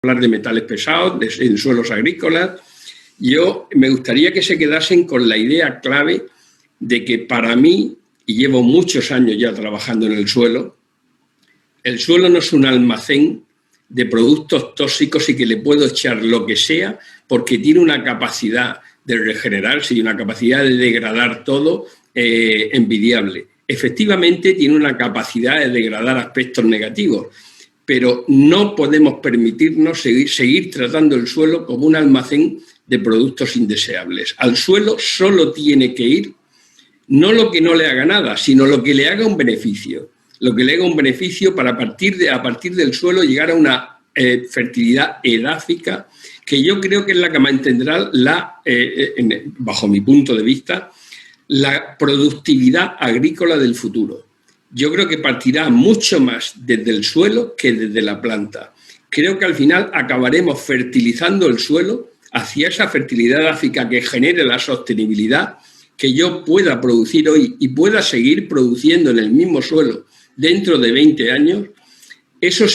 hablar de metales pesados, en suelos agrícolas. Yo me gustaría que se quedasen con la idea clave de que para mí, y llevo muchos años ya trabajando en el suelo no es un almacén de productos tóxicos y que le puedo echar lo que sea porque tiene una capacidad de regenerarse y una capacidad de degradar todo envidiable. Efectivamente tiene una capacidad de degradar aspectos negativos, pero no podemos permitirnos seguir tratando el suelo como un almacén de productos indeseables. Al suelo solo tiene que ir no lo que no le haga nada, sino lo que le haga un beneficio. Lo que le haga un beneficio para a partir del suelo llegar a una fertilidad edáfica que yo creo que es la que mantendrá, bajo mi punto de vista, la productividad agrícola del futuro. Yo creo que partirá mucho más desde el suelo que desde la planta. Creo que al final acabaremos fertilizando el suelo hacia esa fertilidad edáfica que genere la sostenibilidad que yo pueda producir hoy y pueda seguir produciendo en el mismo suelo dentro de 20 años. Eso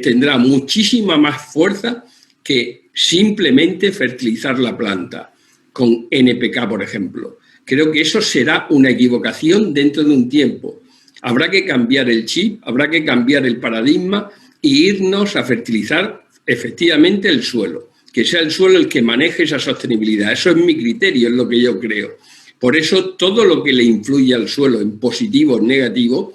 tendrá muchísima más fuerza que simplemente fertilizar la planta con NPK, por ejemplo. Creo que eso será una equivocación dentro de un tiempo. Habrá que cambiar el chip, habrá que cambiar el paradigma e irnos a fertilizar efectivamente el suelo, que sea el suelo el que maneje esa sostenibilidad. Eso es mi criterio, es lo que yo creo. Por eso todo lo que le influye al suelo en positivo o en negativo,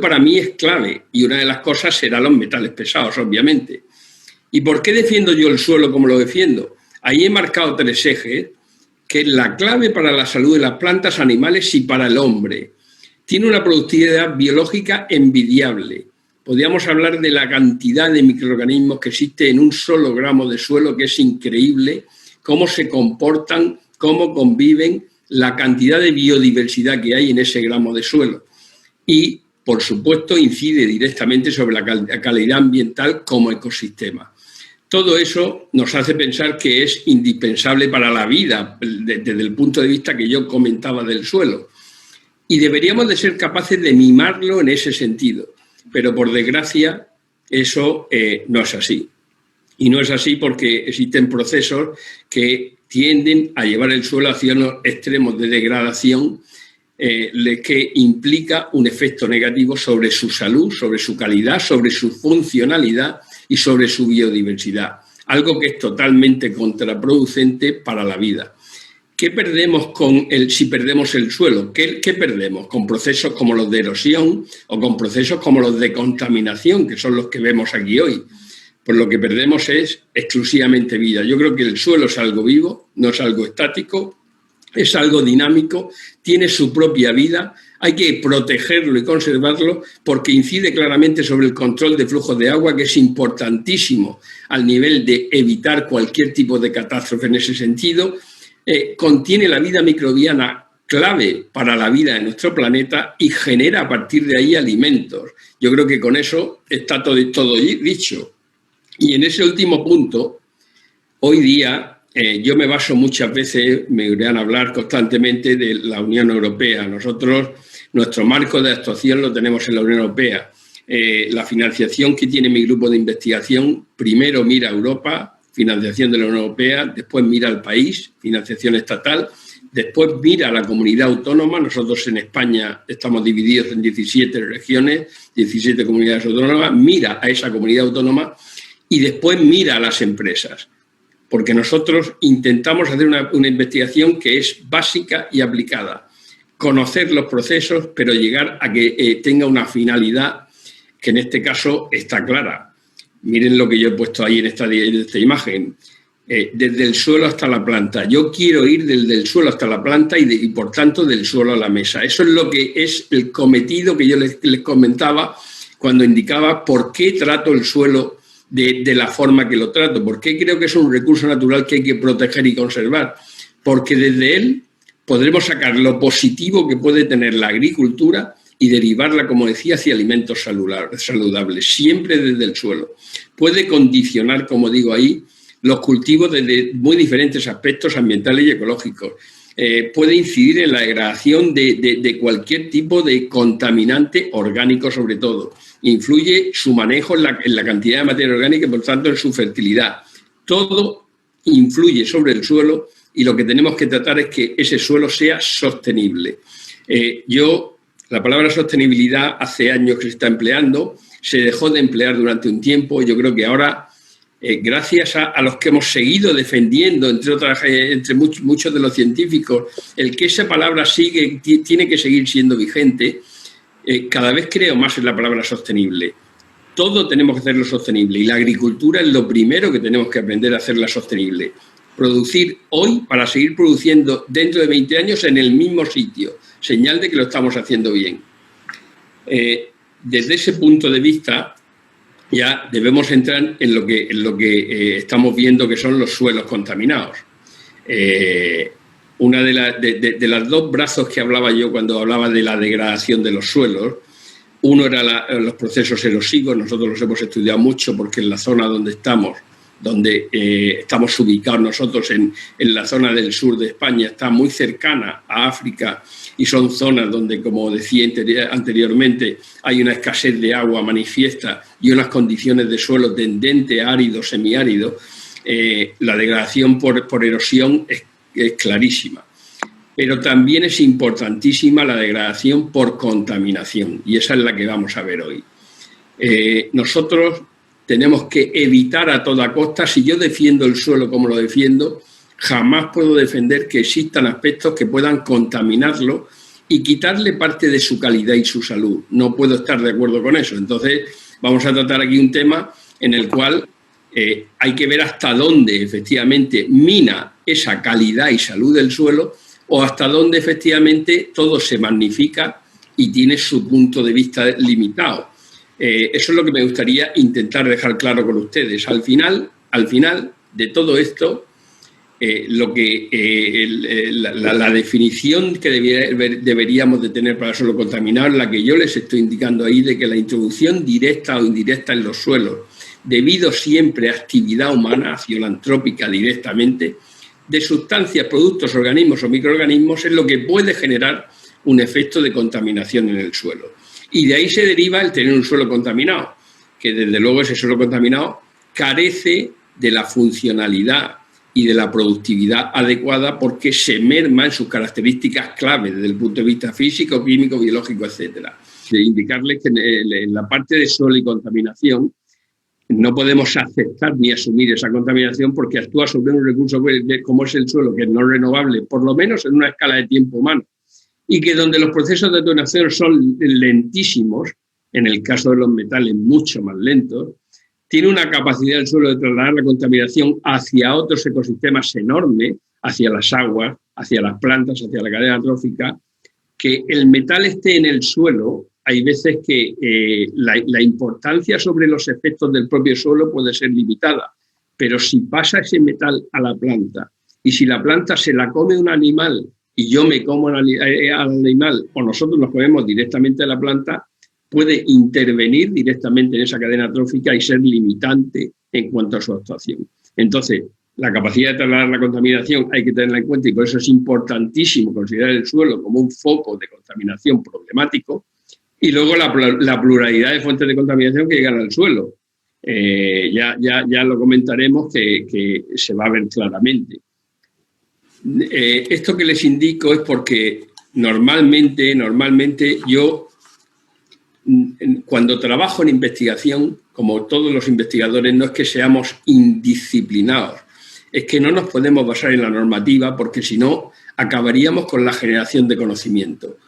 para mí es clave, y una de las cosas será los metales pesados, obviamente. ¿Y por qué defiendo yo el suelo como lo defiendo? Ahí he marcado 3 ejes, que es la clave para la salud de las plantas, animales y para el hombre. Tiene una productividad biológica envidiable. Podríamos hablar de la cantidad de microorganismos que existe en un solo gramo de suelo, que es increíble, cómo se comportan, cómo conviven, la cantidad de biodiversidad que hay en ese gramo de suelo. Y, por supuesto, incide directamente sobre la calidad ambiental como ecosistema. Todo eso nos hace pensar que es indispensable para la vida, desde el punto de vista que yo comentaba del suelo. Y deberíamos de ser capaces de mimarlo en ese sentido. Pero, por desgracia, eso no es así. Y no es así porque existen procesos que tienden a llevar el suelo hacia unos extremos de degradación que implica un efecto negativo sobre su salud, sobre su calidad, sobre su funcionalidad y sobre su biodiversidad. Algo que es totalmente contraproducente para la vida. ¿Qué perdemos si perdemos el suelo? ¿Qué perdemos? Con procesos como los de erosión o con procesos como los de contaminación, que son los que vemos aquí hoy. Pues lo que perdemos es exclusivamente vida. Yo creo que el suelo es algo vivo, no es algo estático, es algo dinámico, tiene su propia vida, hay que protegerlo y conservarlo porque incide claramente sobre el control de flujos de agua, que es importantísimo al nivel de evitar cualquier tipo de catástrofe en ese sentido. Contiene la vida microbiana clave para la vida de nuestro planeta y genera a partir de ahí alimentos. Yo creo que con eso está todo dicho. Y en ese último punto, hoy día yo me baso muchas veces, me oirán hablar constantemente de la Unión Europea. Nosotros, nuestro marco de actuación lo tenemos en la Unión Europea. La financiación que tiene mi grupo de investigación, primero mira a Europa, financiación de la Unión Europea, después mira al país, financiación estatal, después mira a la comunidad autónoma. Nosotros en España estamos divididos en 17 regiones, 17 comunidades autónomas, mira a esa comunidad autónoma y después mira a las empresas. Porque nosotros intentamos hacer una investigación que es básica y aplicada. Conocer los procesos, pero llegar a que tenga una finalidad que en este caso está clara. Miren lo que yo he puesto ahí en esta imagen. Desde el suelo hasta la planta. Yo quiero ir desde el suelo hasta la planta y por tanto, del suelo a la mesa. Eso es lo que es el cometido que yo les comentaba cuando indicaba por qué trato el suelo de la forma que lo trato. ¿Por qué creo que es un recurso natural que hay que proteger y conservar? Porque desde él podremos sacar lo positivo que puede tener la agricultura y derivarla, como decía, hacia alimentos saludables, siempre desde el suelo. Puede condicionar, como digo ahí, los cultivos desde muy diferentes aspectos ambientales y ecológicos. Puede incidir en la degradación de cualquier tipo de contaminante orgánico, sobre todo. influye su manejo en la cantidad de materia orgánica y, por tanto, en su fertilidad. Todo influye sobre el suelo y lo que tenemos que tratar es que ese suelo sea sostenible. La palabra sostenibilidad hace años que se está empleando, se dejó de emplear durante un tiempo. Yo creo que ahora, gracias a los que hemos seguido defendiendo, entre muchos de los científicos, el que esa palabra tiene que seguir siendo vigente, cada vez creo más en la palabra sostenible. Todo tenemos que hacerlo sostenible y la agricultura es lo primero que tenemos que aprender a hacerla sostenible. Producir hoy para seguir produciendo dentro de 20 años en el mismo sitio. Señal de que lo estamos haciendo bien. Desde ese punto de vista, ya debemos entrar en lo que estamos viendo que son los suelos contaminados. Una de las dos brazos que hablaba yo cuando hablaba de la degradación de los suelos, uno era los procesos erosivos. Nosotros los hemos estudiado mucho porque en la zona donde estamos ubicados nosotros, en la zona del sur de España, está muy cercana a África y son zonas donde, como decía anteriormente, hay una escasez de agua manifiesta y unas condiciones de suelo tendente a árido, semiárido. La degradación por erosión es clarísima. Pero también es importantísima la degradación por contaminación, y esa es la que vamos a ver hoy. Nosotros tenemos que evitar a toda costa. Si yo defiendo el suelo como lo defiendo, jamás puedo defender que existan aspectos que puedan contaminarlo y quitarle parte de su calidad y su salud. No puedo estar de acuerdo con eso. Entonces, vamos a tratar aquí un tema en el cual hay que ver hasta dónde efectivamente mina esa calidad y salud del suelo o hasta dónde efectivamente todo se magnifica y tiene su punto de vista limitado. Eso es lo que me gustaría intentar dejar claro con ustedes. Al final de todo esto, la definición que deberíamos de tener para el suelo contaminado es la que yo les estoy indicando ahí, de que la introducción directa o indirecta en los suelos, debido siempre a actividad humana, acción antrópica directamente, de sustancias, productos, organismos o microorganismos, es lo que puede generar un efecto de contaminación en el suelo. Y de ahí se deriva el tener un suelo contaminado, que desde luego ese suelo contaminado carece de la funcionalidad y de la productividad adecuada porque se merma en sus características claves desde el punto de vista físico, químico, biológico, etcétera. De indicarles que en la parte de suelo y contaminación no podemos aceptar ni asumir esa contaminación porque actúa sobre un recurso como es el suelo, que es no renovable, por lo menos en una escala de tiempo humano, y que donde los procesos de detonación son lentísimos, en el caso de los metales mucho más lentos, tiene una capacidad del suelo de trasladar la contaminación hacia otros ecosistemas enorme, hacia las aguas, hacia las plantas, hacia la cadena trófica. Que el metal esté en el suelo, hay veces que la importancia sobre los efectos del propio suelo puede ser limitada, pero si pasa ese metal a la planta y si la planta se la come un animal y yo me como al animal o nosotros nos comemos directamente a la planta, puede intervenir directamente en esa cadena trófica y ser limitante en cuanto a su actuación. Entonces, la capacidad de trasladar la contaminación hay que tenerla en cuenta y por eso es importantísimo considerar el suelo como un foco de contaminación problemático y luego la pluralidad de fuentes de contaminación que llegan al suelo. Ya lo comentaremos que se va a ver claramente. Esto que les indico es porque normalmente yo, cuando trabajo en investigación, como todos los investigadores, no es que seamos indisciplinados, es que no nos podemos basar en la normativa porque si no acabaríamos con la generación de conocimiento.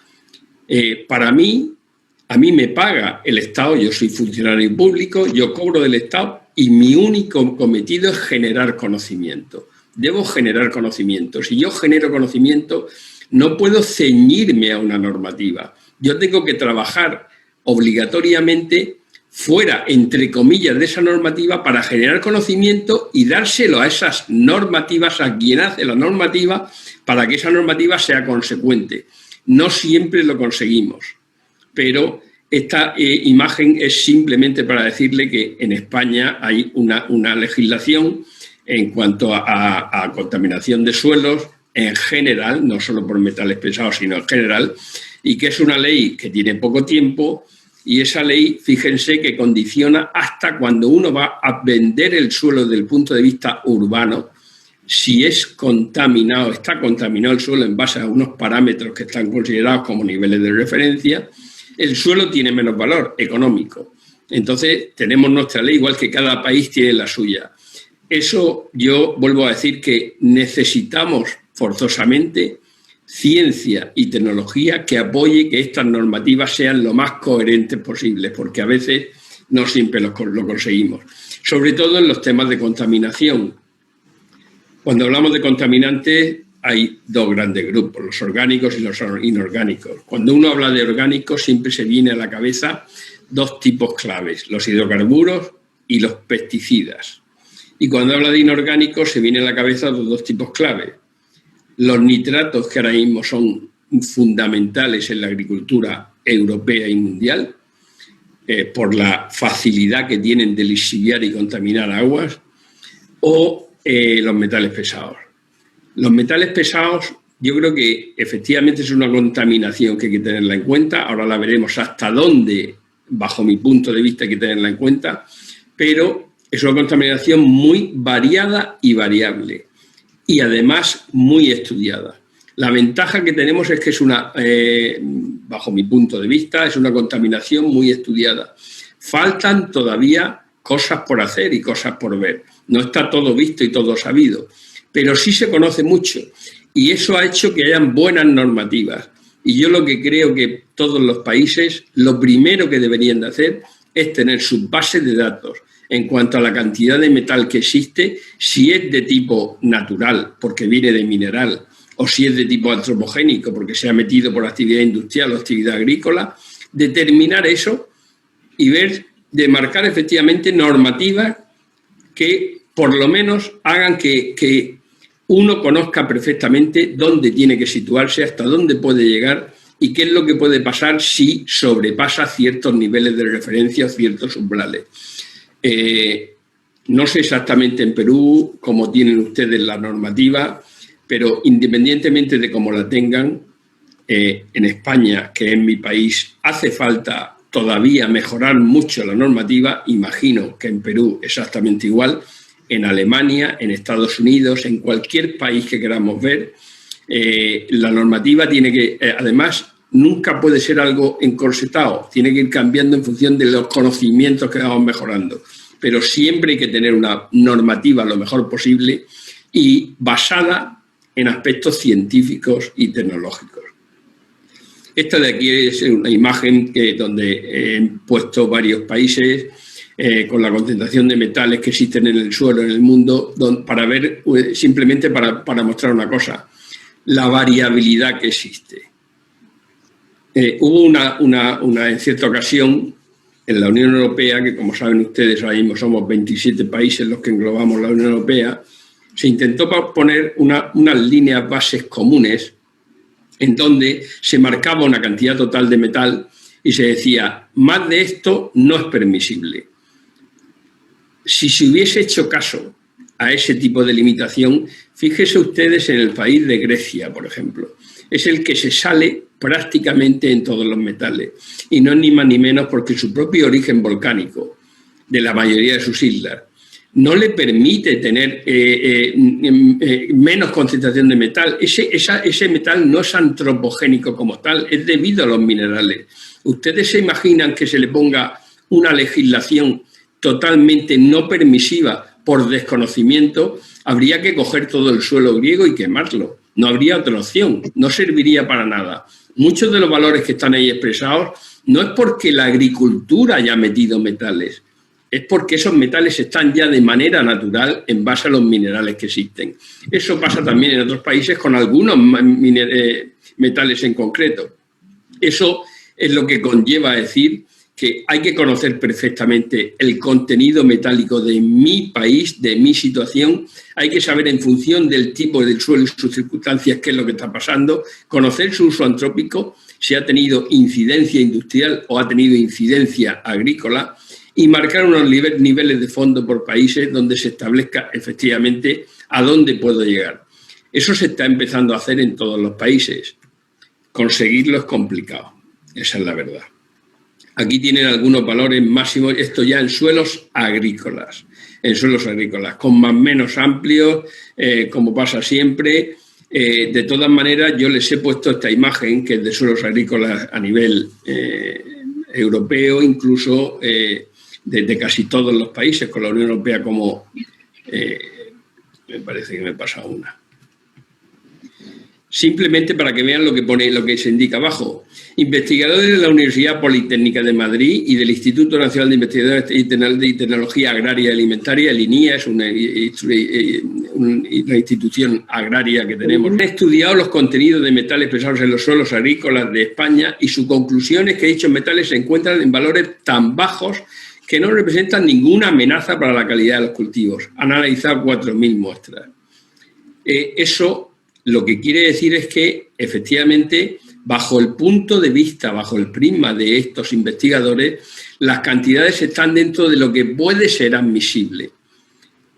A mí me paga el Estado, yo soy funcionario público, yo cobro del Estado y mi único cometido es generar conocimiento. Debo generar conocimiento. Si yo genero conocimiento, no puedo ceñirme a una normativa. Yo tengo que trabajar obligatoriamente fuera, entre comillas, de esa normativa para generar conocimiento y dárselo a esas normativas, a quien hace la normativa, para que esa normativa sea consecuente. No siempre lo conseguimos, pero esta imagen es simplemente para decirle que en España hay una legislación en cuanto a contaminación de suelos en general, no solo por metales pesados, sino en general, y que es una ley que tiene poco tiempo y esa ley, fíjense que condiciona hasta cuando uno va a vender el suelo desde el punto de vista urbano, si es contaminado, está contaminado el suelo en base a unos parámetros que están considerados como niveles de referencia, el suelo tiene menos valor económico. Entonces, tenemos nuestra ley, igual que cada país tiene la suya. Eso yo vuelvo a decir que necesitamos forzosamente ciencia y tecnología que apoye que estas normativas sean lo más coherentes posible, porque a veces no siempre lo conseguimos. Sobre todo en los temas de contaminación. Cuando hablamos de contaminantes hay dos grandes grupos, los orgánicos y los inorgánicos. Cuando uno habla de orgánicos siempre se viene a la cabeza dos tipos claves, los hidrocarburos y los pesticidas. Y cuando habla de inorgánicos se viene a la cabeza los dos tipos claves. Los nitratos, que ahora mismo son fundamentales en la agricultura europea y mundial, por la facilidad que tienen de lixiviar y contaminar aguas, o los metales pesados. Los metales pesados, yo creo que efectivamente es una contaminación que hay que tenerla en cuenta. Ahora la veremos hasta dónde, bajo mi punto de vista, hay que tenerla en cuenta, pero es una contaminación muy variada y variable y además muy estudiada. La ventaja que tenemos es que es una, bajo mi punto de vista, es una contaminación muy estudiada. Faltan todavía cosas por hacer y cosas por ver. No está todo visto y todo sabido, pero sí se conoce mucho y eso ha hecho que hayan buenas normativas. Y yo lo que creo que todos los países, lo primero que deberían de hacer es tener sus bases de datos en cuanto a la cantidad de metal que existe, si es de tipo natural, porque viene de mineral, o si es de tipo antropogénico, porque se ha metido por actividad industrial o actividad agrícola, determinar eso y ver, de marcar efectivamente normativas que por lo menos hagan que uno conozca perfectamente dónde tiene que situarse, hasta dónde puede llegar y qué es lo que puede pasar si sobrepasa ciertos niveles de referencia o ciertos umbrales. No sé exactamente en Perú cómo tienen ustedes la normativa, pero independientemente de cómo la tengan, en España, que es mi país, hace falta todavía mejorar mucho la normativa. Imagino que en Perú exactamente igual, en Alemania, en Estados Unidos, en cualquier país que queramos ver, la normativa tiene que, además, nunca puede ser algo encorsetado, tiene que ir cambiando en función de los conocimientos que vamos mejorando, pero siempre hay que tener una normativa lo mejor posible y basada en aspectos científicos y tecnológicos. Esta de aquí es una imagen donde he puesto varios países con la concentración de metales que existen en el suelo en el mundo, para ver, simplemente para mostrar una cosa, la variabilidad que existe. Hubo en cierta ocasión en la Unión Europea, que como saben ustedes, ahora mismo somos 27 países los que englobamos la Unión Europea, se intentó poner unas líneas bases comunes en donde se marcaba una cantidad total de metal y se decía, más de esto no es permisible. Si se hubiese hecho caso a ese tipo de limitación, fíjense ustedes en el país de Grecia, por ejemplo. Es el que se sale prácticamente en todos los metales. Y no es ni más ni menos porque su propio origen volcánico, de la mayoría de sus islas, no le permite tener menos concentración de metal. Ese metal no es antropogénico como tal, es debido a los minerales. ¿Ustedes se imaginan que se le ponga una legislación totalmente no permisiva por desconocimiento? Habría que coger todo el suelo griego y quemarlo. No habría otra opción, no serviría para nada. Muchos de los valores que están ahí expresados no es porque la agricultura haya metido metales, es porque esos metales están ya de manera natural en base a los minerales que existen. Eso pasa también en otros países con algunos metales en concreto. Eso es lo que conlleva a decir que hay que conocer perfectamente el contenido metálico de mi país, de mi situación. Hay que saber en función del tipo del suelo y sus circunstancias qué es lo que está pasando, conocer su uso antrópico, si ha tenido incidencia industrial o ha tenido incidencia agrícola, y marcar unos niveles de fondo por países donde se establezca efectivamente a dónde puedo llegar. Eso se está empezando a hacer en todos los países. Conseguirlo es complicado, esa es la verdad. Aquí tienen algunos valores máximos, esto ya en suelos agrícolas, con más o menos amplios, como pasa siempre. De todas maneras, yo les he puesto esta imagen, que es de suelos agrícolas a nivel europeo, incluso de casi todos los países, con la Unión Europea como... me parece que me pasa una. Simplemente para que vean lo que se indica abajo. Investigadores de la Universidad Politécnica de Madrid y del Instituto Nacional de Investigaciones y Tecnología Agraria y Alimentaria, el INIA, es una institución agraria que tenemos. Han estudiado los contenidos de metales pesados en los suelos agrícolas de España y su conclusión es que dichos metales se encuentran en valores tan bajos que no representan ninguna amenaza para la calidad de los cultivos. Han analizado 4.000 muestras. Eso lo que quiere decir es que, efectivamente, bajo el punto de vista, bajo el prisma de estos investigadores, las cantidades están dentro de lo que puede ser admisible.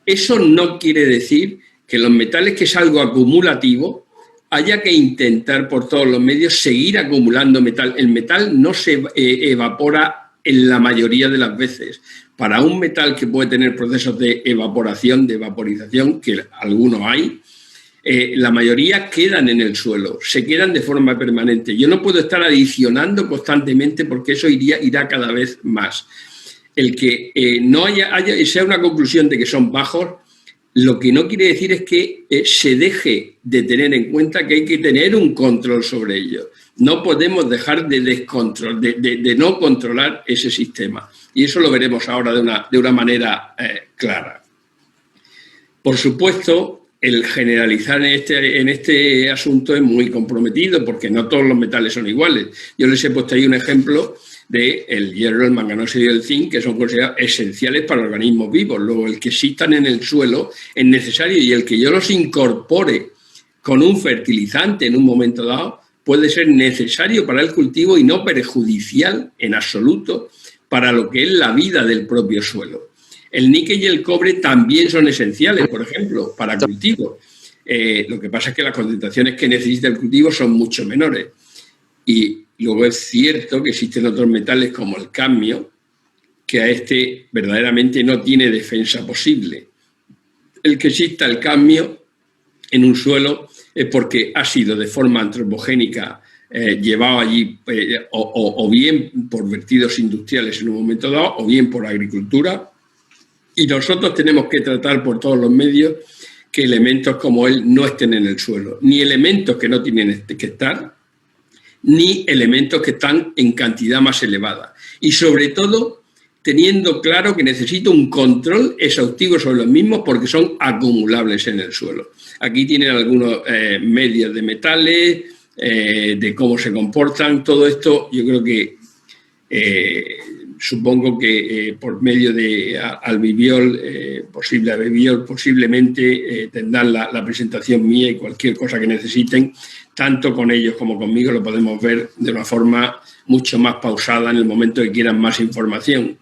Eso no quiere decir que los metales, que es algo acumulativo, haya que intentar por todos los medios seguir acumulando metal. El metal no se evapora en la mayoría de las veces. Para un metal que puede tener procesos de evaporación, de vaporización, que algunos hay, la mayoría quedan en el suelo, se quedan de forma permanente. Yo no puedo estar adicionando constantemente porque eso irá cada vez más. El que no sea una conclusión de que son bajos, lo que no quiere decir es que se deje de tener en cuenta que hay que tener un control sobre ellos. No podemos dejar de no controlar ese sistema. Y eso lo veremos ahora de una manera clara. Por supuesto, el generalizar en este asunto es muy comprometido porque no todos los metales son iguales. Yo les he puesto ahí un ejemplo del hierro, el manganeso y el zinc, que son considerados esenciales para organismos vivos. Luego, el que existan en el suelo es necesario y el que yo los incorpore con un fertilizante en un momento dado puede ser necesario para el cultivo y no perjudicial en absoluto para lo que es la vida del propio suelo. El níquel y el cobre también son esenciales, por ejemplo, para cultivo. Lo que pasa es que las concentraciones que necesita el cultivo son mucho menores. Y luego es cierto que existen otros metales como el cadmio, que a este verdaderamente no tiene defensa posible. El que exista el cadmio en un suelo es porque ha sido de forma antropogénica llevado allí o bien por vertidos industriales en un momento dado o bien por agricultura. Y nosotros tenemos que tratar por todos los medios que elementos como él no estén en el suelo. Ni elementos que no tienen que estar, ni elementos que están en cantidad más elevada. Y sobre todo, teniendo claro que necesito un control exhaustivo sobre los mismos porque son acumulables en el suelo. Aquí tienen algunos medios de metales, de cómo se comportan. Todo esto yo creo que... supongo que por medio de Albiviol, posiblemente tendrán la presentación mía y cualquier cosa que necesiten, tanto con ellos como conmigo, lo podemos ver de una forma mucho más pausada en el momento que quieran más información.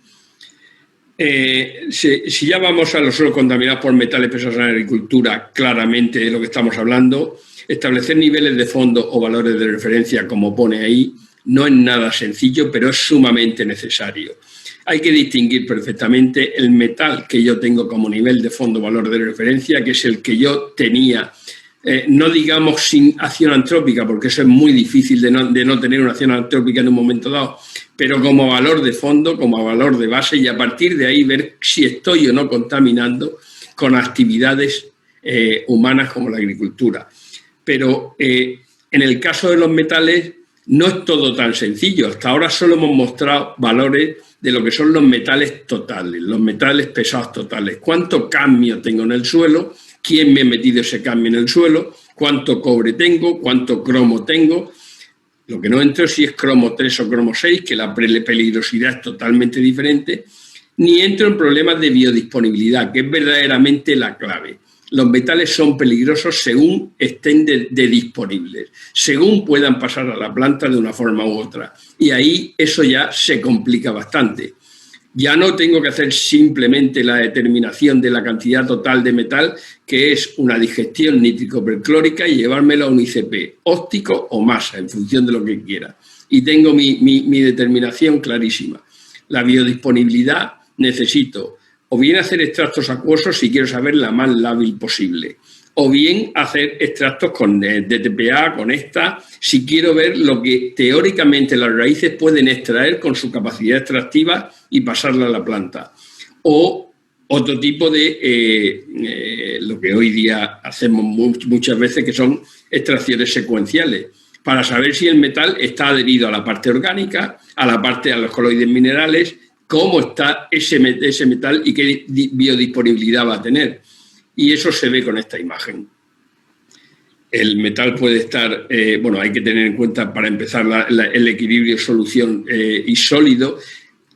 Si ya vamos a los suelos contaminados por metales pesados en la agricultura, claramente de lo que estamos hablando, establecer niveles de fondo o valores de referencia, como pone ahí, no es nada sencillo, pero es sumamente necesario. Hay que distinguir perfectamente el metal que yo tengo como nivel de fondo, valor de referencia, que es el que yo tenía, no digamos sin acción antrópica, porque eso es muy difícil de no tener una acción antrópica en un momento dado, pero como valor de fondo, como valor de base, y a partir de ahí ver si estoy o no contaminando con actividades humanas como la agricultura. Pero en el caso de los metales, no es todo tan sencillo. Hasta ahora solo hemos mostrado valores de lo que son los metales totales, los metales pesados totales. ¿Cuánto cadmio tengo en el suelo? ¿Quién me ha metido ese cadmio en el suelo? ¿Cuánto cobre tengo? ¿Cuánto cromo tengo? Lo que no entro es si es cromo 3 o cromo 6, que la peligrosidad es totalmente diferente, ni entro en problemas de biodisponibilidad, que es verdaderamente la clave. Los metales son peligrosos según estén de disponibles, según puedan pasar a la planta de una forma u otra. Y ahí eso ya se complica bastante. Ya no tengo que hacer simplemente la determinación de la cantidad total de metal, que es una digestión nítrico-perclórica, y llevármelo a un ICP óptico o masa, en función de lo que quiera. y tengo mi determinación clarísima. La biodisponibilidad necesito o bien hacer extractos acuosos si quiero saber la más lábil posible, o bien hacer extractos con DTPA, con ESTA, si quiero ver lo que teóricamente las raíces pueden extraer con su capacidad extractiva y pasarla a la planta. O otro tipo de lo que hoy día hacemos muchas veces, que son extracciones secuenciales, para saber si el metal está adherido a la parte orgánica, a los coloides minerales, cómo está ese metal y qué biodisponibilidad va a tener. Y eso se ve con esta imagen. El metal puede estar, hay que tener en cuenta para empezar el equilibrio solución y sólido.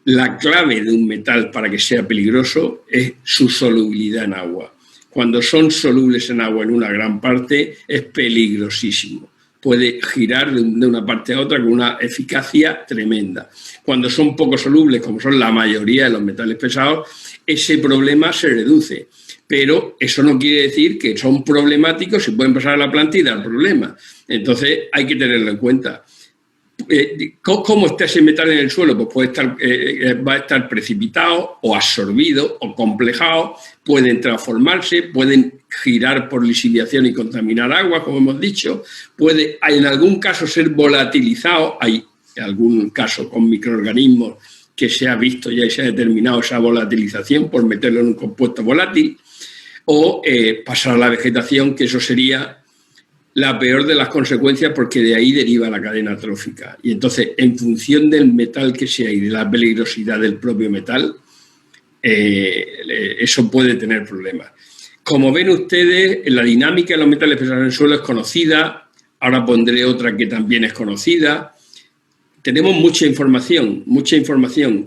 La clave de un metal para que sea peligroso es su solubilidad en agua. Cuando son solubles en agua en una gran parte es peligrosísimo. Puede girar de una parte a otra con una eficacia tremenda. Cuando son poco solubles, como son la mayoría de los metales pesados, ese problema se reduce. Pero eso no quiere decir que son problemáticos y pueden pasar a la planta y dar problemas. Entonces hay que tenerlo en cuenta. ¿Cómo está ese metal en el suelo? Pues puede estar, va a estar precipitado o absorbido o complejado, pueden transformarse, pueden girar por lisiviación y contaminar agua, como hemos dicho, puede en algún caso ser volatilizado, hay algún caso con microorganismos que se ha visto ya y se ha determinado esa volatilización por meterlo en un compuesto volátil, o pasar a la vegetación, que eso sería la peor de las consecuencias porque de ahí deriva la cadena trófica. Y entonces, en función del metal que sea y de la peligrosidad del propio metal, eso puede tener problemas. Como ven ustedes, la dinámica de los metales pesados en el suelo es conocida, ahora pondré otra que también es conocida. Tenemos mucha información.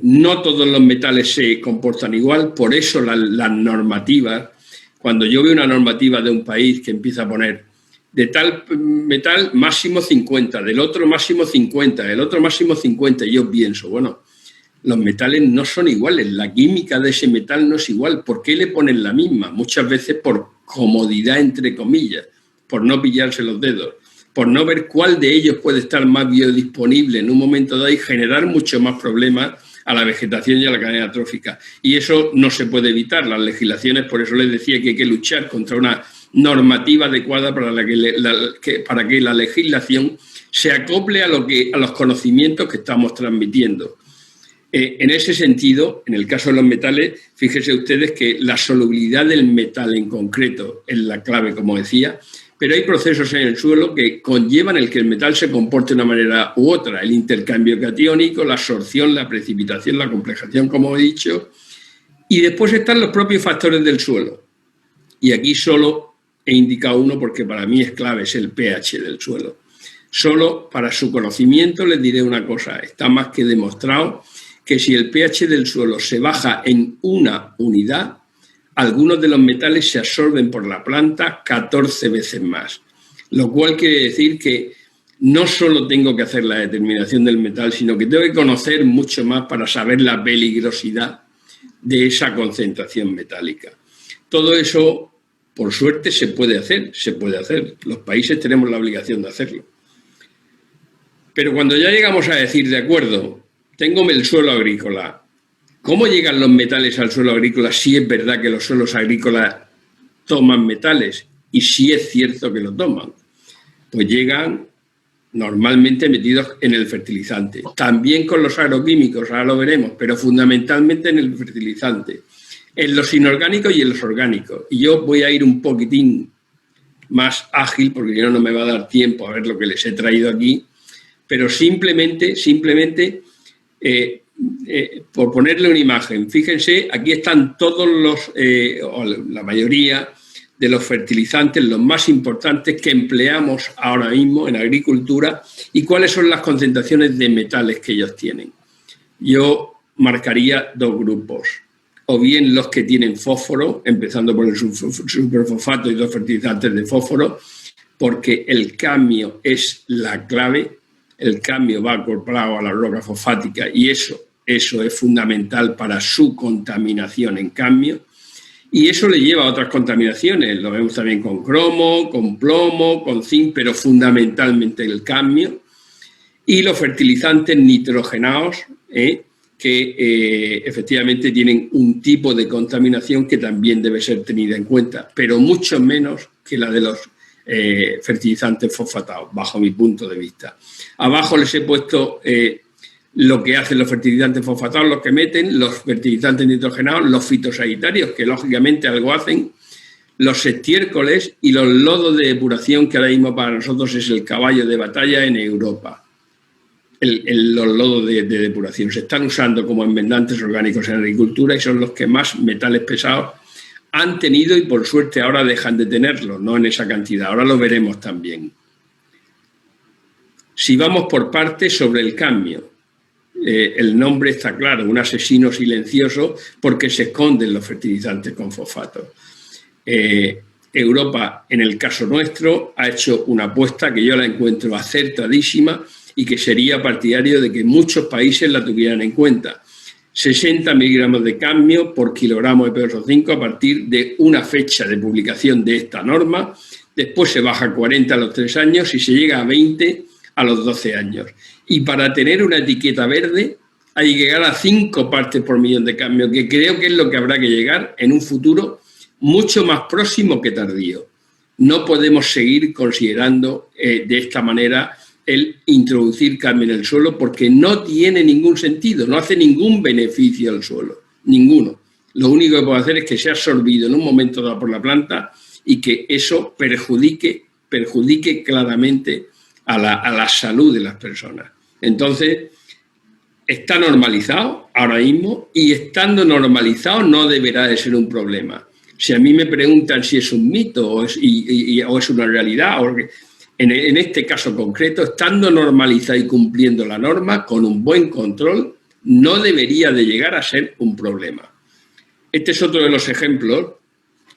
No todos los metales se comportan igual, por eso las normativas, cuando yo veo una normativa de un país que empieza a poner de tal metal máximo 50, del otro máximo 50, del otro máximo 50, y yo pienso, bueno, los metales no son iguales, la química de ese metal no es igual. ¿Por qué le ponen la misma? Muchas veces por comodidad, entre comillas, por no pillarse los dedos, por no ver cuál de ellos puede estar más biodisponible en un momento dado y generar mucho más problemas a la vegetación y a la cadena trófica. Y eso no se puede evitar. Las legislaciones, por eso les decía que hay que luchar contra una normativa adecuada para que la legislación se acople a los conocimientos que estamos transmitiendo. En ese sentido, en el caso de los metales, fíjense ustedes que la solubilidad del metal en concreto es la clave, como decía, pero hay procesos en el suelo que conllevan el que el metal se comporte de una manera u otra, el intercambio catiónico, la absorción, la precipitación, la complejación, como he dicho, y después están los propios factores del suelo. Y aquí solo he indicado uno porque para mí es clave, es el pH del suelo. Solo para su conocimiento les diré una cosa, está más que demostrado que si el pH del suelo se baja en una unidad, algunos de los metales se absorben por la planta 14 veces más, lo cual quiere decir que no solo tengo que hacer la determinación del metal, sino que tengo que conocer mucho más para saber la peligrosidad de esa concentración metálica. Todo eso, por suerte, se puede hacer. Los países tenemos la obligación de hacerlo. Pero cuando ya llegamos a decir, de acuerdo, tengo el suelo agrícola, ¿cómo llegan los metales al suelo agrícola si es verdad que los suelos agrícolas toman metales? Y si es cierto que lo toman. Pues llegan normalmente metidos en el fertilizante. También con los agroquímicos, ahora lo veremos, pero fundamentalmente en el fertilizante. En los inorgánicos y en los orgánicos. Y yo voy a ir un poquitín más ágil, porque no me va a dar tiempo a ver lo que les he traído aquí, pero simplemente por ponerle una imagen, fíjense, aquí están todos o la mayoría de los fertilizantes, los más importantes que empleamos ahora mismo en agricultura y cuáles son las concentraciones de metales que ellos tienen. Yo marcaría dos grupos, o bien los que tienen fósforo, empezando por el superfosfato y los fertilizantes de fósforo, porque el cadmio es la clave. El cadmio va acoplado a la roca fosfática y eso es fundamental para su contaminación en cadmio. Y eso le lleva a otras contaminaciones, lo vemos también con cromo, con plomo, con zinc, pero fundamentalmente el cadmio. y los fertilizantes nitrogenados, que efectivamente tienen un tipo de contaminación que también debe ser tenida en cuenta, pero mucho menos que la de los fertilizantes fosfatados, bajo mi punto de vista. Abajo les he puesto lo que hacen los fertilizantes fosfatados, los que meten, los fertilizantes nitrogenados, los fitosanitarios, que lógicamente algo hacen, los estiércoles y los lodos de depuración, que ahora mismo para nosotros es el caballo de batalla en Europa. Los lodos de depuración se están usando como enmendantes orgánicos en agricultura y son los que más metales pesados han tenido y por suerte ahora dejan de tenerlos, no en esa cantidad, ahora lo veremos también. Si vamos por partes sobre el cadmio, el nombre está claro, un asesino silencioso porque se esconden los fertilizantes con fosfato. Europa, en el caso nuestro, ha hecho una apuesta que yo la encuentro acertadísima y que sería partidario de que muchos países la tuvieran en cuenta. 60 miligramos de cadmio por kilogramo de PO5 a partir de una fecha de publicación de esta norma, después se baja a 40 a los 3 años y se llega a 20 a los 12 años. Y para tener una etiqueta verde hay que llegar a 5 partes por millón de cadmio, que creo que es lo que habrá que llegar en un futuro mucho más próximo que tardío. No podemos seguir considerando de esta manera el introducir cadmio en el suelo porque no tiene ningún sentido, no hace ningún beneficio al suelo, ninguno. Lo único que puede hacer es que sea absorbido en un momento dado por la planta y que eso perjudique claramente a la salud de las personas. Entonces, está normalizado ahora mismo y estando normalizado no deberá de ser un problema. Si a mí me preguntan si es un mito o es una realidad, en este caso concreto, estando normalizado y cumpliendo la norma, con un buen control, no debería de llegar a ser un problema. Este es otro de los ejemplos,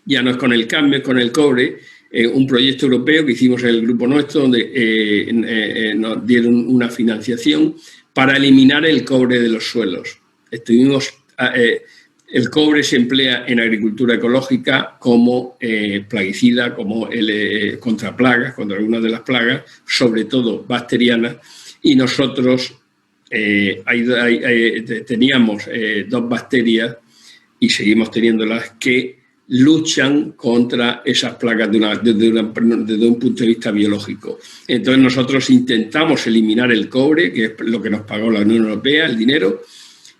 ya no es con el cadmio, es con el cobre, un proyecto europeo que hicimos en el grupo nuestro, donde nos dieron una financiación para eliminar el cobre de los suelos. El cobre se emplea en agricultura ecológica como plaguicida, como contra plagas, contra algunas de las plagas, sobre todo bacterianas, y nosotros teníamos 2 bacterias y seguimos teniéndolas que luchan contra esas plagas desde un punto de vista biológico. Entonces nosotros intentamos eliminar el cobre, que es lo que nos pagó la Unión Europea, el dinero.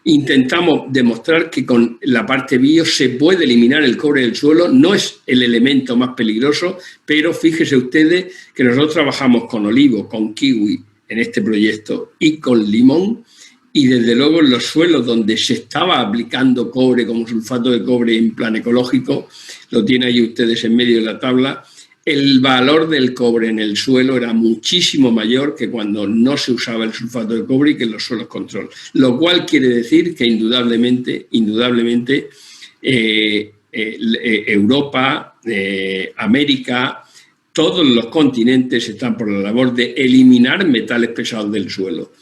Intentamos demostrar que con la parte bio se puede eliminar el cobre del suelo, no es el elemento más peligroso, pero fíjense ustedes que nosotros trabajamos con olivo, con kiwi en este proyecto y con limón, y desde luego en los suelos donde se estaba aplicando cobre como sulfato de cobre en plan ecológico, lo tienen ahí ustedes en medio de la tabla, el valor del cobre en el suelo era muchísimo mayor que cuando no se usaba el sulfato de cobre y que en los suelos control. Lo cual quiere decir que indudablemente Europa, América, todos los continentes están por la labor de eliminar metales pesados del suelo.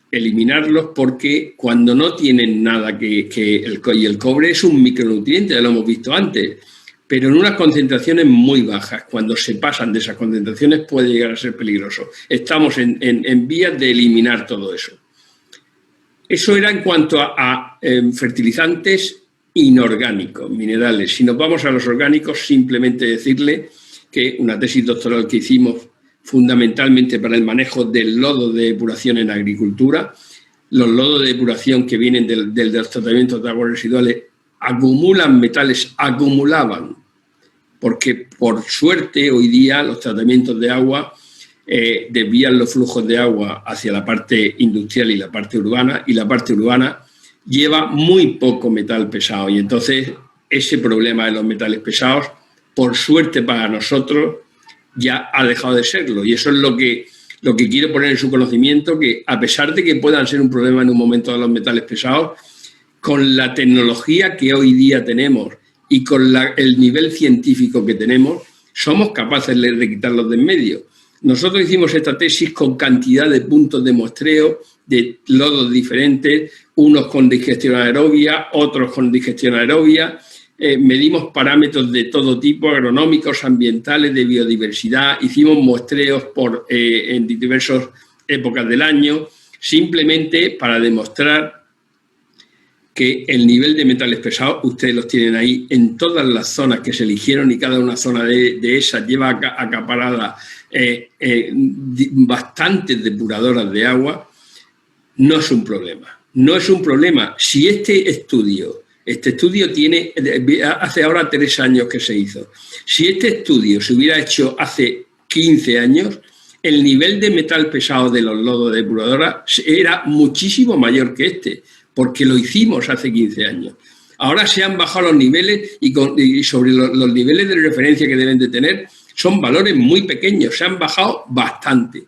Eliminarlos porque cuando no tienen nada y el cobre es un micronutriente, ya lo hemos visto antes, pero en unas concentraciones muy bajas. Cuando se pasan de esas concentraciones puede llegar a ser peligroso. Estamos en vías de eliminar todo eso. Eso era en cuanto a fertilizantes inorgánicos, minerales. Si nos vamos a los orgánicos, simplemente decirle que una tesis doctoral que hicimos fundamentalmente para el manejo del lodo de depuración en agricultura, los lodos de depuración que vienen de los tratamientos de aguas residuales acumulan metales, acumulaban, porque por suerte hoy día los tratamientos de agua desvían los flujos de agua hacia la parte industrial y la parte urbana, y la parte urbana lleva muy poco metal pesado, y entonces ese problema de los metales pesados, por suerte para nosotros, ya ha dejado de serlo, y eso es lo que quiero poner en su conocimiento, que a pesar de que puedan ser un problema en un momento de los metales pesados, con la tecnología que hoy día tenemos y con el nivel científico que tenemos, somos capaces de quitarlos de en medio. Nosotros hicimos esta tesis con cantidad de puntos de muestreo de lodos diferentes, unos con digestión aerobia, otros con digestión aerobia. Medimos parámetros de todo tipo, agronómicos, ambientales, de biodiversidad. Hicimos muestreos en diversos épocas del año, simplemente para demostrar que el nivel de metales pesados, ustedes los tienen ahí en todas las zonas que se eligieron y cada una zona de esas lleva acaparada bastantes depuradoras de agua. No es un problema. No es un problema. Si este estudio tiene, hace ahora 3 años que se hizo, si este estudio se hubiera hecho hace 15 años, el nivel de metal pesado de los lodos de depuradora era muchísimo mayor que este, porque lo hicimos hace 15 años. Ahora se han bajado los niveles y sobre los niveles de referencia que deben de tener son valores muy pequeños, se han bajado bastante.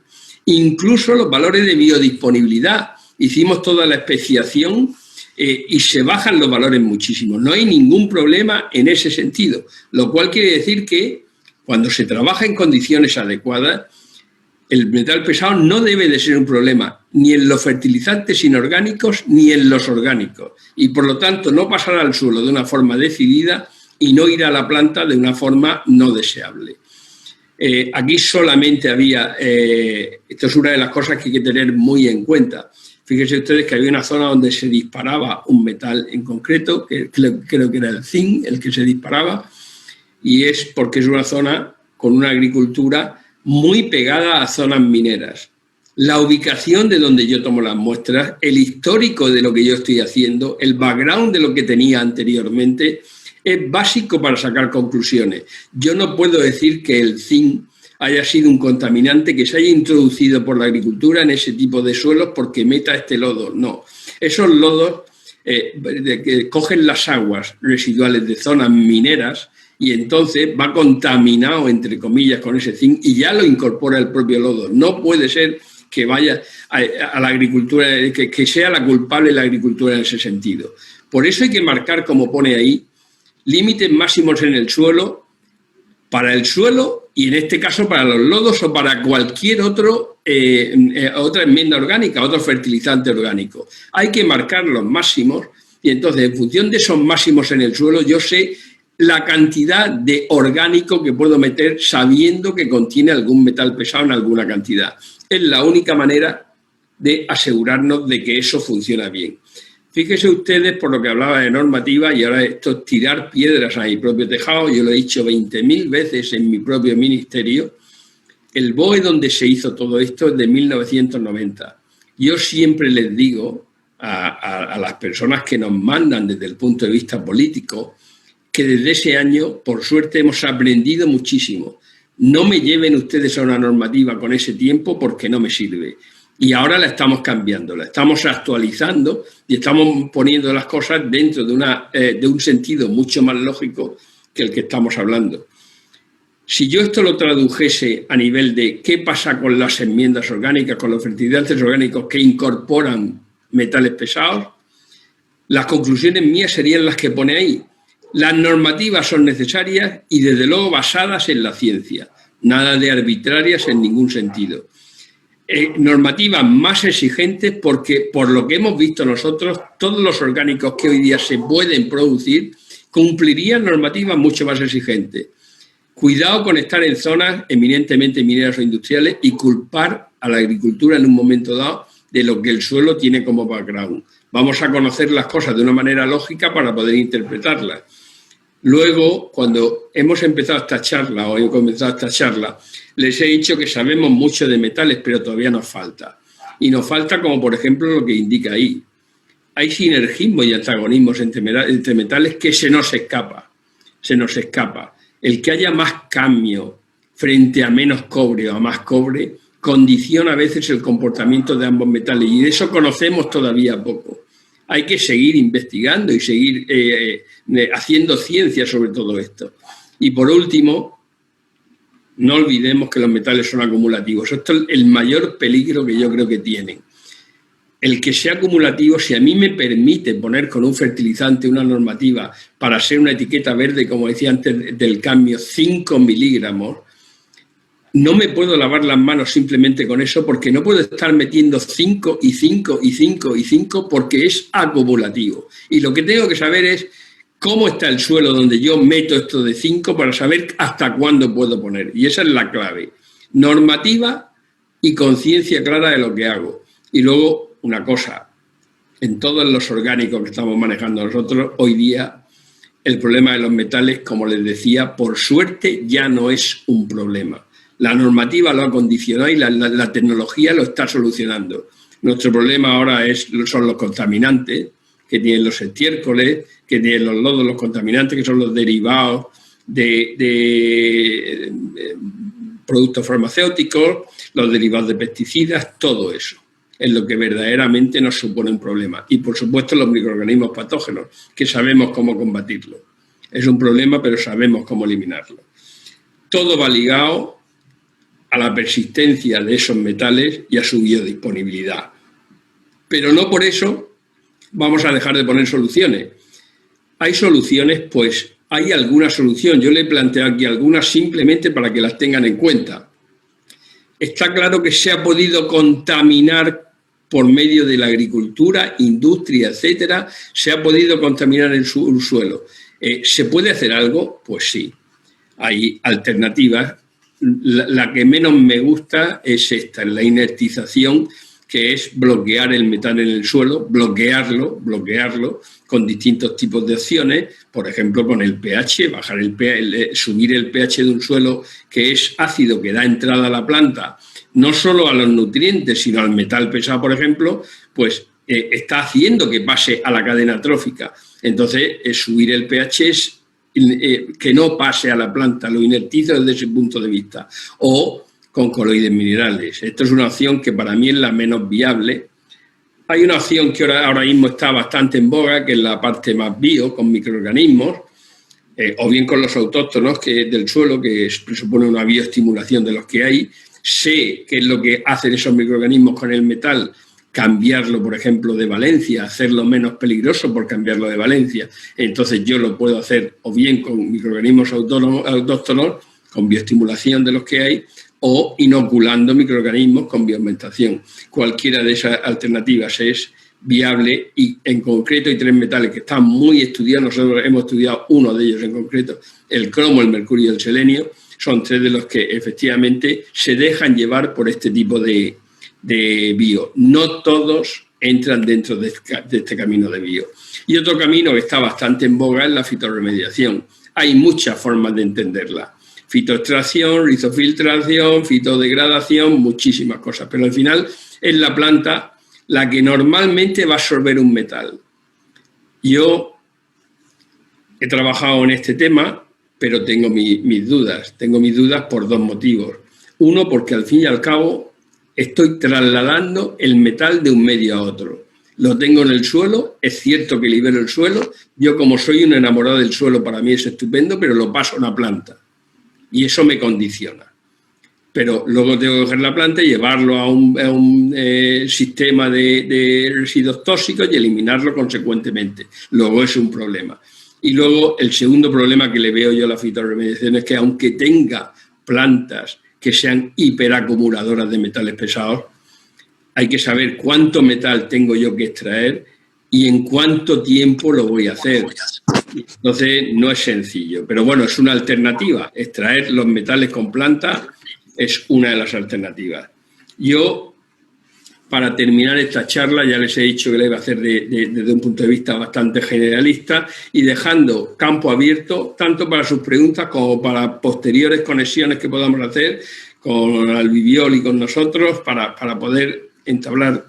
Incluso los valores de biodisponibilidad, hicimos toda la especiación y se bajan los valores muchísimo. No hay ningún problema en ese sentido, lo cual quiere decir que cuando se trabaja en condiciones adecuadas, el metal pesado no debe de ser un problema ni en los fertilizantes inorgánicos ni en los orgánicos y por lo tanto no pasará al suelo de una forma decidida y no irá a la planta de una forma no deseable. Aquí solamente había, esto es una de las cosas que hay que tener muy en cuenta. Fíjense ustedes que había una zona donde se disparaba un metal en concreto, que creo que era el zinc el que se disparaba, y es porque es una zona con una agricultura muy pegada a zonas mineras. La ubicación de donde yo tomo las muestras, el histórico de lo que yo estoy haciendo, el background de lo que tenía anteriormente, es básico para sacar conclusiones. Yo no puedo decir que el zinc haya sido un contaminante que se haya introducido por la agricultura en ese tipo de suelos porque meta este lodo. No, esos lodos que cogen las aguas residuales de zonas mineras y entonces va contaminado, entre comillas, con ese zinc y ya lo incorpora el propio lodo. No puede ser que vaya a la agricultura, que sea la culpable la agricultura en ese sentido. Por eso hay que marcar, como pone ahí, límites máximos en el suelo, para el suelo y en este caso para los lodos o para cualquier otra enmienda orgánica, otro fertilizante orgánico. Hay que marcar los máximos y entonces en función de esos máximos en el suelo yo sé la cantidad de orgánico que puedo meter sabiendo que contiene algún metal pesado en alguna cantidad. Es la única manera de asegurarnos de que eso funciona bien. Fíjense ustedes por lo que hablaba de normativa y ahora esto es tirar piedras a mi propio tejado. Yo lo he dicho 20.000 veces en mi propio ministerio. El BOE donde se hizo todo esto es de 1990. Yo siempre les digo a las personas que nos mandan desde el punto de vista político que desde ese año, por suerte, hemos aprendido muchísimo. No me lleven ustedes a una normativa con ese tiempo porque no me sirve. Y ahora la estamos cambiando, la estamos actualizando y estamos poniendo las cosas dentro de un sentido mucho más lógico que el que estamos hablando. Si yo esto lo tradujese a nivel de qué pasa con las enmiendas orgánicas, con los fertilizantes orgánicos que incorporan metales pesados, las conclusiones mías serían las que pone ahí. Las normativas son necesarias y desde luego basadas en la ciencia, nada de arbitrarias en ningún sentido. Normativas más exigentes porque, por lo que hemos visto nosotros, todos los orgánicos que hoy día se pueden producir cumplirían normativas mucho más exigentes. Cuidado con estar en zonas eminentemente mineras o industriales y culpar a la agricultura en un momento dado de lo que el suelo tiene como background. Vamos a conocer las cosas de una manera lógica para poder interpretarlas. Luego, cuando hemos empezado esta charla, o he comenzado esta charla, les he dicho que sabemos mucho de metales, pero todavía nos falta. Y nos falta, como por ejemplo lo que indica ahí. Hay sinergismo y antagonismos entre metales que se nos escapa. Se nos escapa. El que haya más cambio frente a menos cobre o a más cobre condiciona a veces el comportamiento de ambos metales. Y de eso conocemos todavía poco. Hay que seguir investigando y seguir haciendo ciencia sobre todo esto. Y por último, no olvidemos que los metales son acumulativos. Esto es el mayor peligro que yo creo que tienen. El que sea acumulativo, si a mí me permite poner con un fertilizante una normativa para ser una etiqueta verde, como decía antes del cambio, 5 miligramos, no me puedo lavar las manos simplemente con eso porque no puedo estar metiendo 5 y 5 y 5 y 5 porque es acumulativo. Y lo que tengo que saber es cómo está el suelo donde yo meto esto de 5 para saber hasta cuándo puedo poner. Y esa es la clave. Normativa y conciencia clara de lo que hago. Y luego, una cosa, en todos los orgánicos que estamos manejando nosotros, hoy día el problema de los metales, como les decía, por suerte ya no es un problema. La normativa lo ha condicionado y la tecnología lo está solucionando. Nuestro problema ahora son los contaminantes, que tienen los estiércoles, que tienen los lodos, los contaminantes, que son los derivados de productos farmacéuticos, los derivados de pesticidas, todo eso es lo que verdaderamente nos supone un problema. Y, por supuesto, los microorganismos patógenos, que sabemos cómo combatirlo. Es un problema, pero sabemos cómo eliminarlo. Todo va ligado a la persistencia de esos metales y a su biodisponibilidad. Pero no por eso vamos a dejar de poner soluciones. ¿Hay soluciones? Pues hay alguna solución. Yo le he planteado aquí algunas simplemente para que las tengan en cuenta. Está claro que se ha podido contaminar por medio de la agricultura, industria, etcétera, se ha podido contaminar el suelo. ¿Se puede hacer algo? Pues sí. Hay alternativas. La que menos me gusta es esta, la inertización, que es bloquear el metal en el suelo, bloquearlo con distintos tipos de acciones, por ejemplo, con el pH, subir el pH de un suelo que es ácido, que da entrada a la planta, no solo a los nutrientes, sino al metal pesado, por ejemplo, pues está haciendo que pase a la cadena trófica. Entonces, subir el pH es que no pase a la planta, lo inertiza desde ese punto de vista. O con coloides minerales. Esto es una opción que para mí es la menos viable. Hay una opción que ahora mismo está bastante en boga, que es la parte más bio, con microorganismos, o bien con los autóctonos del suelo, que presupone una bioestimulación de los que hay. Sé qué es lo que hacen esos microorganismos con el metal, cambiarlo, por ejemplo, de valencia, hacerlo menos peligroso por cambiarlo de valencia. Entonces yo lo puedo hacer o bien con microorganismos autóctonos, con bioestimulación de los que hay, o inoculando microorganismos con bioaumentación. Cualquiera de esas alternativas es viable y en concreto hay tres metales que están muy estudiados. Nosotros hemos estudiado uno de ellos en concreto, el cromo, el mercurio y el selenio. Son tres de los que efectivamente se dejan llevar por este tipo de bio. No todos entran dentro de este camino de bio. Y otro camino que está bastante en boga es la fitorremediación. Hay muchas formas de entenderla. Fitoextracción, rizofiltración, fitodegradación, muchísimas cosas. Pero al final es la planta la que normalmente va a absorber un metal. Yo he trabajado en este tema, pero tengo mis dudas. Tengo mis dudas por dos motivos. Uno, porque al fin y al cabo estoy trasladando el metal de un medio a otro. Lo tengo en el suelo, es cierto que libero el suelo. Yo, como soy un enamorado del suelo, para mí es estupendo, pero lo paso a una planta. Y eso me condiciona. Pero luego tengo que coger la planta y llevarlo a un sistema de residuos tóxicos y eliminarlo consecuentemente. Luego es un problema. Y luego el segundo problema que le veo yo a la fitorremediación es que aunque tenga plantas que sean hiperacumuladoras de metales pesados, hay que saber cuánto metal tengo yo que extraer y en cuánto tiempo lo voy a hacer. Entonces, no es sencillo, pero bueno, es una alternativa. Extraer los metales con planta es una de las alternativas. Yo, para terminar esta charla, ya les he dicho que la iba a hacer desde un punto de vista bastante generalista y dejando campo abierto tanto para sus preguntas como para posteriores conexiones que podamos hacer con Albiviol y con nosotros para poder entablar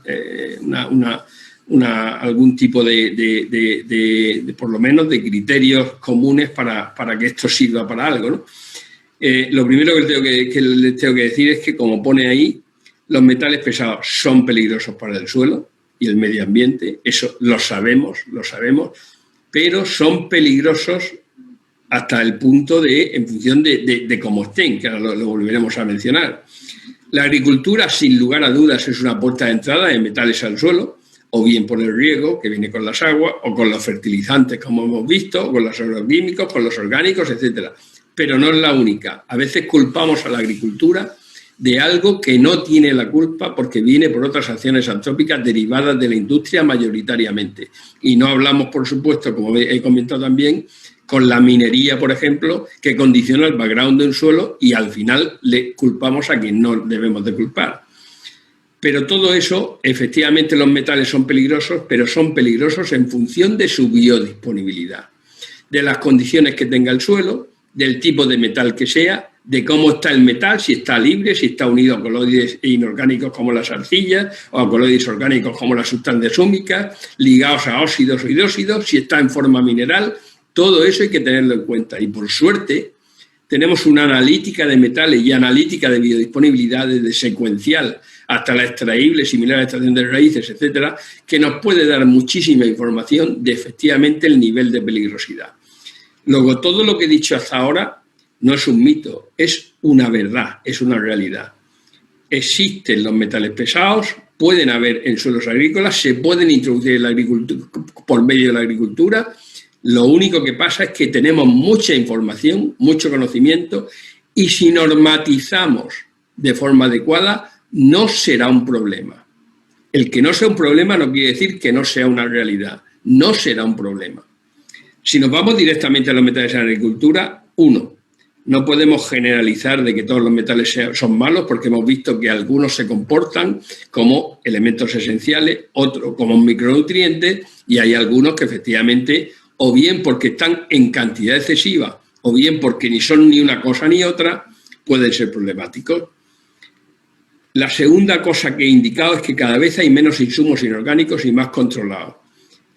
algún tipo de por lo menos de criterios comunes para que esto sirva para algo, ¿no? Lo primero que les tengo que decir es que, como pone ahí, los metales pesados son peligrosos para el suelo y el medio ambiente, eso lo sabemos, pero son peligrosos hasta el punto en función de cómo estén, que ahora lo volveremos a mencionar. La agricultura, sin lugar a dudas, es una puerta de entrada de metales al suelo, o bien por el riego, que viene con las aguas, o con los fertilizantes, como hemos visto, o con los agroquímicos, con los orgánicos, etcétera. Pero no es la única. A veces culpamos a la agricultura de algo que no tiene la culpa porque viene por otras acciones antrópicas derivadas de la industria mayoritariamente. Y no hablamos, por supuesto, como he comentado también, con la minería, por ejemplo, que condiciona el background de un suelo y al final le culpamos a quien no debemos de culpar. Pero todo eso, efectivamente los metales son peligrosos, pero son peligrosos en función de su biodisponibilidad, de las condiciones que tenga el suelo, del tipo de metal que sea, de cómo está el metal, si está libre, si está unido a coloides inorgánicos como las arcillas o a coloides orgánicos como las sustancias húmicas, ligados a óxidos o hidróxidos, si está en forma mineral. Todo eso hay que tenerlo en cuenta. Y por suerte tenemos una analítica de metales y analítica de biodisponibilidad desde secuencial hasta la extraíble, similar a la extracción de raíces, etcétera, que nos puede dar muchísima información de efectivamente el nivel de peligrosidad. Luego, todo lo que he dicho hasta ahora no es un mito, es una verdad, es una realidad. Existen los metales pesados, pueden haber en suelos agrícolas, se pueden introducir en la agricultura, por medio de la agricultura. Lo único que pasa es que tenemos mucha información, mucho conocimiento, y si normatizamos de forma adecuada, no será un problema. El que no sea un problema no quiere decir que no sea una realidad, no será un problema. Si nos vamos directamente a los metales en agricultura, uno, no podemos generalizar de que todos los metales son malos porque hemos visto que algunos se comportan como elementos esenciales, otros como micronutrientes y hay algunos que efectivamente o bien porque están en cantidad excesiva o bien porque ni son ni una cosa ni otra, pueden ser problemáticos. La segunda cosa que he indicado es que cada vez hay menos insumos inorgánicos y más controlados.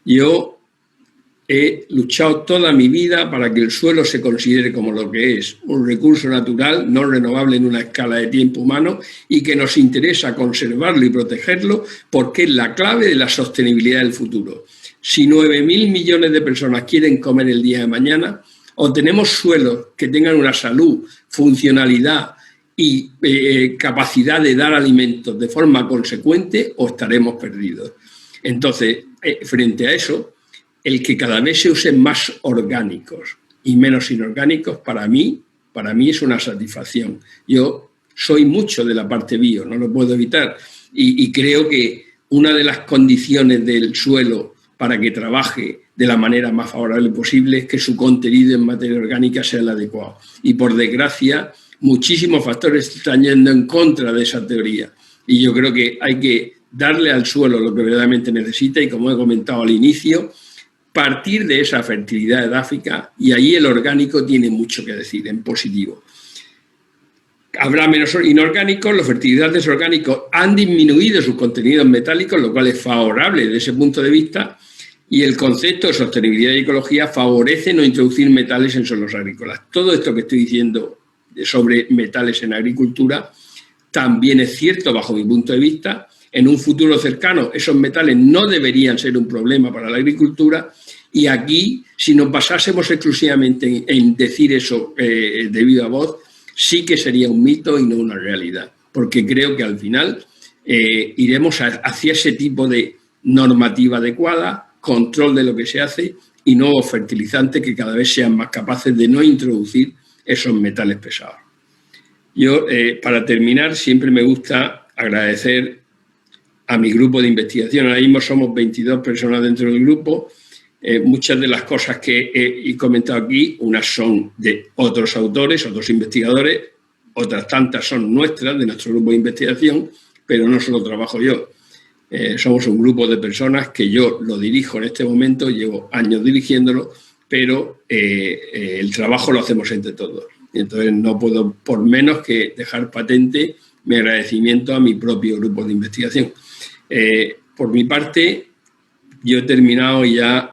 Yo he luchado toda mi vida para que el suelo se considere como lo que es, un recurso natural no renovable en una escala de tiempo humano y que nos interesa conservarlo y protegerlo porque es la clave de la sostenibilidad del futuro. Si 9.000 millones de personas quieren comer el día de mañana, o tenemos suelos que tengan una salud, funcionalidad y capacidad de dar alimentos de forma consecuente, o estaremos perdidos. Entonces, frente a eso, el que cada vez se usen más orgánicos y menos inorgánicos, para mí es una satisfacción. Yo soy mucho de la parte bio, no lo puedo evitar, y creo que una de las condiciones del suelo para que trabaje de la manera más favorable posible es que su contenido en materia orgánica sea el adecuado. Y por desgracia, muchísimos factores están yendo en contra de esa teoría. Y yo creo que hay que darle al suelo lo que verdaderamente necesita y, como he comentado al inicio, partir de esa fertilidad edáfica, y ahí el orgánico tiene mucho que decir en positivo. Habrá menos inorgánicos, los fertilizantes orgánicos han disminuido sus contenidos metálicos, lo cual es favorable desde ese punto de vista, y el concepto de sostenibilidad y ecología favorece no introducir metales en suelos agrícolas. Todo esto que estoy diciendo sobre metales en agricultura también es cierto bajo mi punto de vista. En un futuro cercano esos metales no deberían ser un problema para la agricultura, y aquí, si nos basásemos exclusivamente en decir eso de viva voz, sí que sería un mito y no una realidad, porque creo que al final iremos hacia ese tipo de normativa adecuada, control de lo que se hace y nuevos fertilizantes que cada vez sean más capaces de no introducir esos metales pesados. Yo, para terminar, siempre me gusta agradecer a mi grupo de investigación. Ahora mismo somos 22 personas dentro del grupo. Muchas de las cosas que he comentado aquí, unas son de otros autores, otros investigadores, otras tantas son nuestras, de nuestro grupo de investigación, pero no solo trabajo yo. Somos un grupo de personas que yo lo dirijo en este momento, llevo años dirigiéndolo, pero el trabajo lo hacemos entre todos. Entonces no puedo por menos que dejar patente mi agradecimiento a mi propio grupo de investigación. Por mi parte, yo he terminado y ya